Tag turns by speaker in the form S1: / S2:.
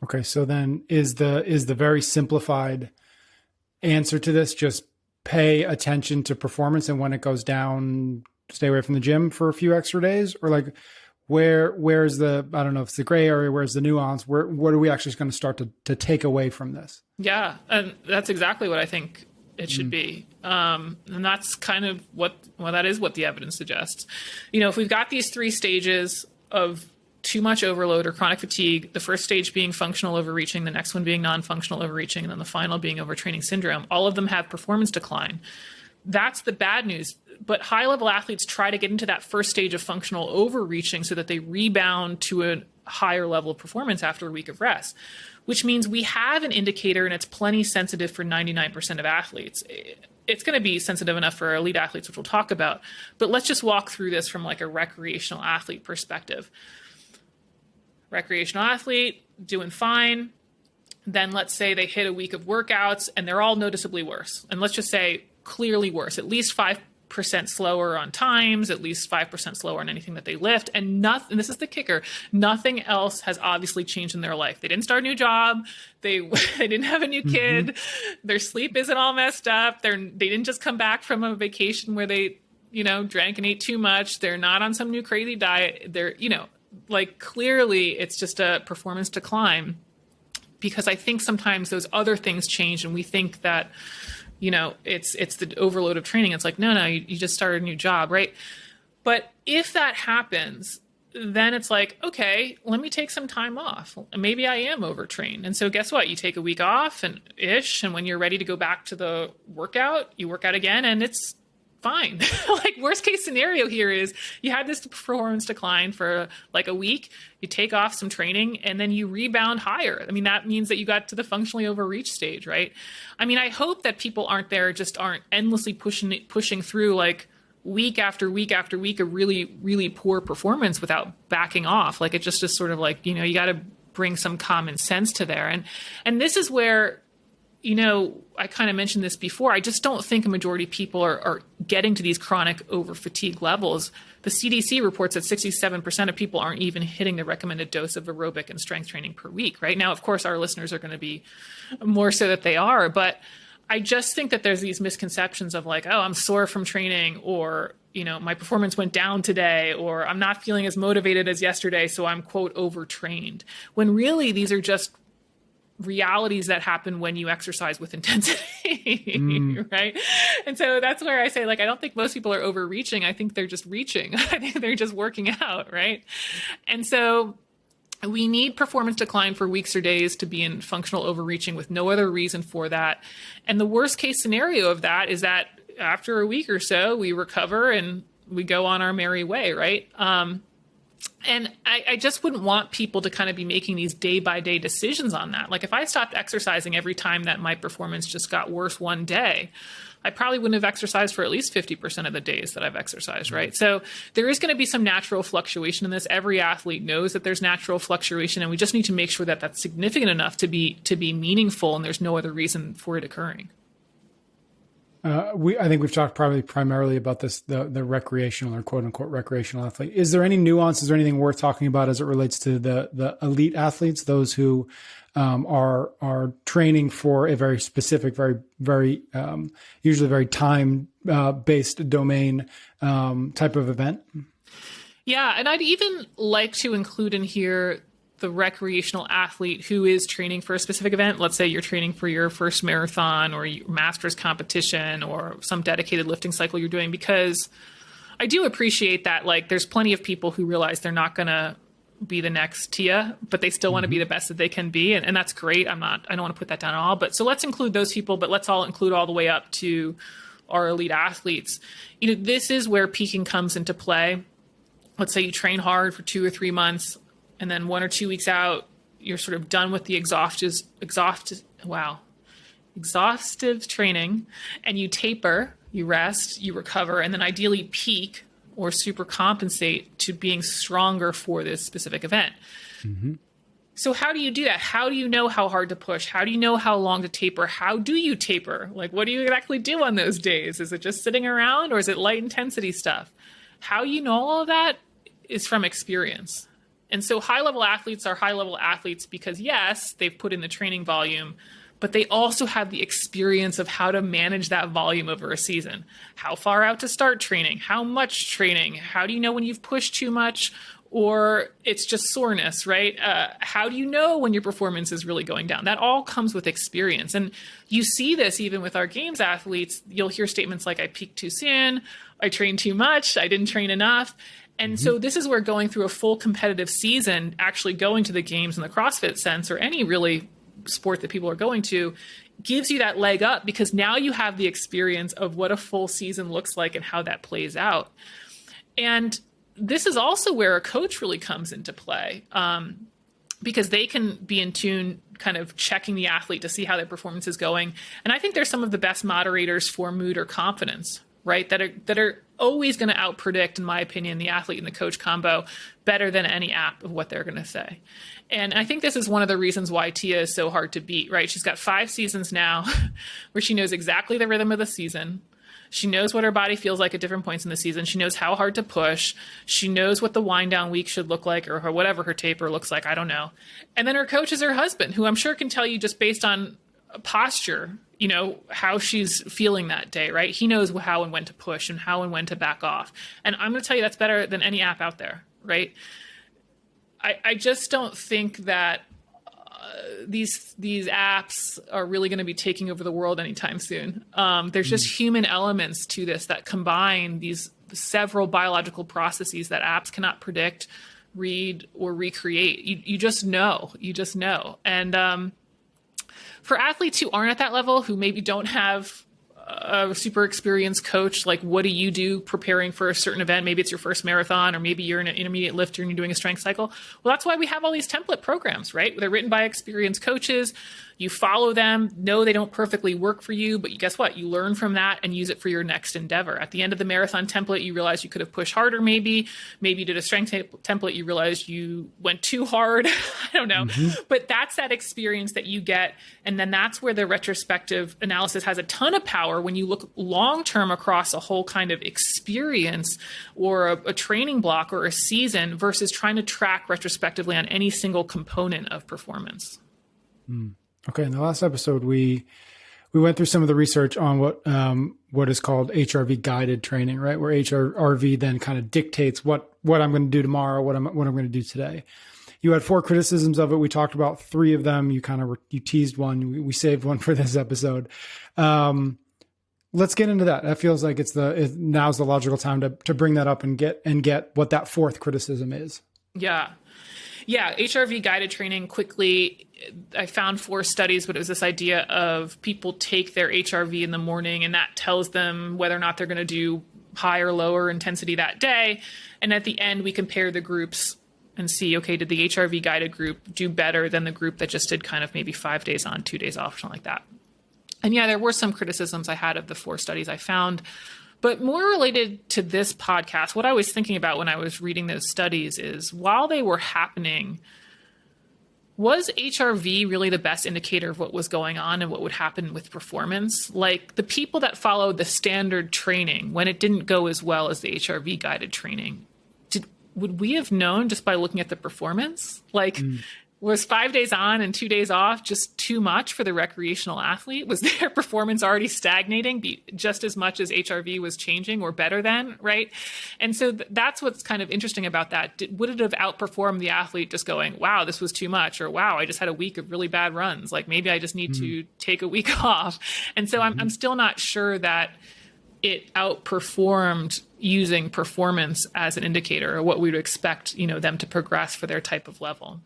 S1: Okay, so then is the very simplified answer to this just pay attention to performance, and when it goes down, stay away from the gym for a few extra days? Or like where's the, I don't know if it's the gray area, where's the nuance? What are we actually going to start to take away from this?
S2: Yeah, and that's exactly what I think it should be. And that's kind of that is what the evidence suggests. If we've got these three stages of too much overload or chronic fatigue, the first stage being functional overreaching, the next one being non-functional overreaching, and then the final being overtraining syndrome, all of them have performance decline. That's the bad news. But high-level athletes try to get into that first stage of functional overreaching so that they rebound to a higher level of performance after a week of rest, which means we have an indicator, and it's plenty sensitive for 99% of athletes. It's going to be sensitive enough for elite athletes, which we'll talk about. But let's just walk through this from like a recreational athlete perspective. Recreational athlete doing fine. Then let's say they hit a week of workouts and they're all noticeably worse. And let's just say clearly worse, at least 5% slower on times, at least 5% slower on anything that they lift. And nothing, and this is the kicker, nothing else has obviously changed in their life. They didn't start a new job. They didn't have a new kid. Their sleep isn't all messed up. They didn't just come back from a vacation where they, drank and ate too much. They're not on some new crazy diet. They're, like clearly it's just a performance decline, because I think sometimes those other things change and we think that, it's the overload of training. It's like, no, you just started a new job, right? But if that happens, then it's like, okay, let me take some time off. Maybe I am overtrained. And so guess what? You take a week off and when you're ready to go back to the workout, you work out again and it's fine. Like worst case scenario here is you had this performance decline for like a week, you take off some training and then you rebound higher. I mean, that means that you got to the functionally overreach stage, right? I mean, I hope that people aren't endlessly pushing through like week after week after week of really, really poor performance without backing off. Like it just is sort of like, you got to bring some common sense to there. And this is where, I kind of mentioned this before. I just don't think a majority of people are getting to these chronic over fatigue levels. The CDC reports that 67% of people aren't even hitting the recommended dose of aerobic and strength training per week. Right now, of course, our listeners are going to be more so that they are. But I just think that there's these misconceptions of like, oh, I'm sore from training, or, my performance went down today, or I'm not feeling as motivated as yesterday, so I'm, quote, overtrained. When really these are just realities that happen when you exercise with intensity, right? And so that's where I say, like, I don't think most people are overreaching. I think they're just reaching. I think they're just working out, right? And so we need performance decline for weeks or days to be in functional overreaching with no other reason for that. And the worst case scenario of that is that after a week or so, we recover and we go on our merry way, right? And I just wouldn't want people to kind of be making these day by day decisions on that. Like if I stopped exercising every time that my performance just got worse one day, I probably wouldn't have exercised for at least 50% of the days that I've exercised, right? So there is going to be some natural fluctuation in this. Every athlete knows that there's natural fluctuation, and we just need to make sure that that's significant enough to be meaningful, and there's no other reason for it occurring.
S1: I think we've talked probably primarily about this, the recreational or quote unquote recreational athlete. Is there any nuances or anything worth talking about as it relates to the elite athletes, those who are training for a very specific, very usually very time based domain type of event?
S2: Yeah, and I'd even like to include in here the recreational athlete who is training for a specific event. Let's say you're training for your first marathon or your master's competition or some dedicated lifting cycle you're doing, because I do appreciate that. Like there's plenty of people who realize they're not going to be the next Tia, but they still want to be the best that they can be. And that's great. I don't want to put that down at all, but so let's include those people, but let's all include all the way up to our elite athletes. This is where peaking comes into play. Let's say you train hard for 2 or 3 months, and then 1 or 2 weeks out, you're sort of done with the exhaustive training, and you taper, you rest, you recover, and then ideally peak or super compensate to being stronger for this specific event. Mm-hmm. So how do you do that? How do you know how hard to push? How do you know how long to taper? How do you taper? Like, what do you exactly do on those days? Is it just sitting around, or is it light intensity stuff? How you know all of that is from experience. And so high level athletes are high level athletes because, yes, they've put in the training volume, but they also have the experience of how to manage that volume over a season. How far out to start training? How much training? How do you know when you've pushed too much or it's just soreness, right? How do you know when your performance is really going down? That all comes with experience. And you see this even with our games athletes. You'll hear statements like, I peaked too soon, I trained too much, I didn't train enough. And so this is where going through a full competitive season, actually going to the games in the CrossFit sense, or any really sport that people are going to, gives you that leg up because now you have the experience of what a full season looks like and how that plays out. And this is also where a coach really comes into play, because they can be in tune, kind of checking the athlete to see how their performance is going. And I think they're some of the best moderators for mood or confidence, right? That are always going to outpredict, in my opinion, the athlete and the coach combo better than any app of what they're going to say. And I think this is one of the reasons why Tia is so hard to beat, right? She's got 5 seasons now where she knows exactly the rhythm of the season. She knows what her body feels like at different points in the season. She knows how hard to push. She knows what the wind down week should look like, or whatever her taper looks like. I don't know. And then her coach is her husband, who I'm sure can tell you just based on posture, how she's feeling that day, right? He knows how and when to push and how and when to back off. And I'm going to tell you that's better than any app out there, right? I just don't think that these apps are really going to be taking over the world anytime soon. There's just human elements to this that combine these several biological processes that apps cannot predict, read, or recreate. You just know. And for athletes who aren't at that level, who maybe don't have a super experienced coach, like what do you do preparing for a certain event? Maybe it's your first marathon, or maybe you're an intermediate lifter and you're doing a strength cycle. Well, that's why we have all these template programs, right? They're written by experienced coaches. You follow them. No, they don't perfectly work for you, but guess what? You learn from that and use it for your next endeavor. At the end of the marathon template, you realize you could have pushed harder. Maybe you did a strength template. You realized you went too hard. I don't know, but that's that experience that you get. And then that's where the retrospective analysis has a ton of power when you look long-term across a whole kind of experience or a training block or a season versus trying to track retrospectively on any single component of performance.
S1: Okay. In the last episode, we went through some of the research on what is called HRV guided training, right? Where HRV then kind of dictates what I'm going to do tomorrow, what I'm going to do today. You had 4 criticisms of it. We talked about 3 of them. You you teased one. We saved one for this episode. Let's get into that. That feels like now's the logical time to bring that up and get what that 4th criticism is.
S2: Yeah. HRV guided training, quickly, I found 4 studies, but it was this idea of people take their HRV in the morning and that tells them whether or not they're going to do high or lower intensity that day. And at the end, we compare the groups and see, okay, did the HRV guided group do better than the group that just did kind of maybe 5 days on, 2 days off, something like that. And yeah, there were some criticisms I had of the 4 studies I found. But more related to this podcast, what I was thinking about when I was reading those studies is while they were happening, was HRV really the best indicator of what was going on and what would happen with performance? Like the people that followed the standard training, when it didn't go as well as the HRV guided training, would we have known just by looking at the performance? Was 5 days on and 2 days off just too much for the recreational athlete? Was their performance already stagnating just as much as HRV was changing or better than, right? And so that's what's kind of interesting about that. Would it have outperformed the athlete just going, wow, this was too much, or wow, I just had a week of really bad runs. Like maybe I just need to take a week off. And so I'm still not sure that it outperformed using performance as an indicator or what we would expect, them to progress for their type of level.